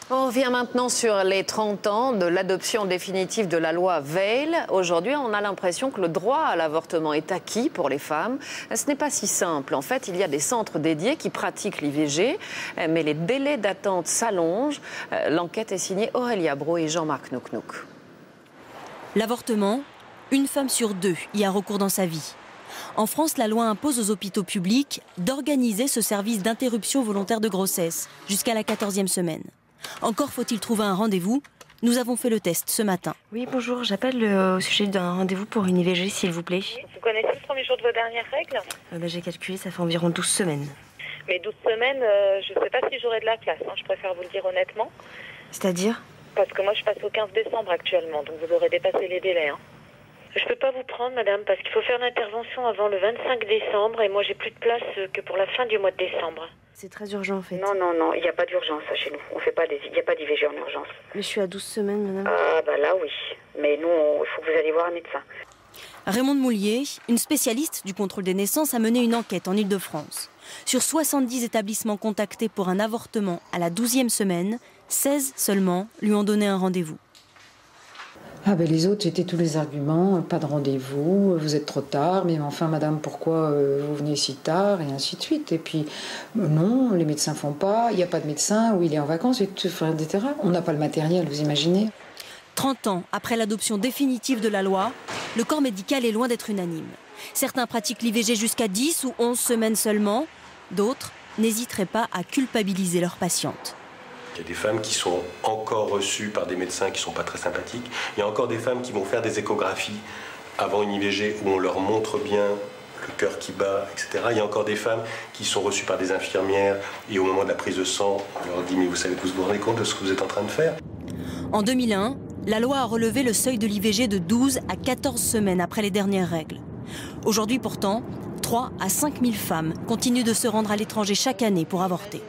On revient maintenant sur les 30 ans de l'adoption définitive de la loi Veil. Aujourd'hui, on a l'impression que le droit à l'avortement est acquis pour les femmes. Ce n'est pas si simple. En fait, il y a des centres dédiés qui pratiquent l'IVG, mais les délais d'attente s'allongent. L'enquête est signée Aurélia Braud et Jean-Marc Nouknouk. L'avortement, une femme sur deux y a recours dans sa vie. En France, la loi impose aux hôpitaux publics d'organiser ce service d'interruption volontaire de grossesse jusqu'à la 14e semaine. Encore faut-il trouver un rendez-vous. Nous avons fait le test ce matin. Oui, bonjour, j'appelle au sujet d'un rendez-vous pour une IVG, s'il vous plaît. Vous connaissez le premier jour de vos dernières règles? J'ai calculé, ça fait environ 12 semaines. Mais 12 semaines, je ne sais pas si j'aurai de la place, je préfère vous le dire honnêtement. C'est-à-dire? Parce que moi, je passe au 15 décembre actuellement, donc vous aurez dépassé les délais. Je ne peux pas vous prendre, madame, parce qu'il faut faire l'intervention avant le 25 décembre et moi, j'ai plus de place que pour la fin du mois de décembre. C'est très urgent, en fait. Non, il n'y a pas d'urgence chez nous. On fait pas il n'y a pas d'IVG en urgence. Mais je suis à 12 semaines, madame. Ah, bah là, oui. Mais nous, il faut que vous alliez voir un médecin. Raymonde Moulier, une spécialiste du contrôle des naissances, a mené une enquête en Île-de-France. Sur 70 établissements contactés pour un avortement à la 12e semaine, 16 seulement lui ont donné un rendez-vous. Ah ben les autres, c'était tous les arguments, pas de rendez-vous, vous êtes trop tard, mais enfin madame, pourquoi vous venez si tard, et ainsi de suite. Et puis non, les médecins font pas, il n'y a pas de médecin, ou il est en vacances, etc. On n'a pas le matériel, vous imaginez. 30 ans après l'adoption définitive de la loi, le corps médical est loin d'être unanime. Certains pratiquent l'IVG jusqu'à 10 ou 11 semaines seulement, d'autres n'hésiteraient pas à culpabiliser leurs patientes. Il y a des femmes qui sont encore reçues par des médecins qui ne sont pas très sympathiques. Il y a encore des femmes qui vont faire des échographies avant une IVG où on leur montre bien le cœur qui bat, etc. Il y a encore des femmes qui sont reçues par des infirmières et au moment de la prise de sang, on leur dit « mais vous vous rendez compte de ce que vous êtes en train de faire ?» En 2001, la loi a relevé le seuil de l'IVG de 12 à 14 semaines après les dernières règles. Aujourd'hui pourtant, 3 à 5 000 femmes continuent de se rendre à l'étranger chaque année pour avorter.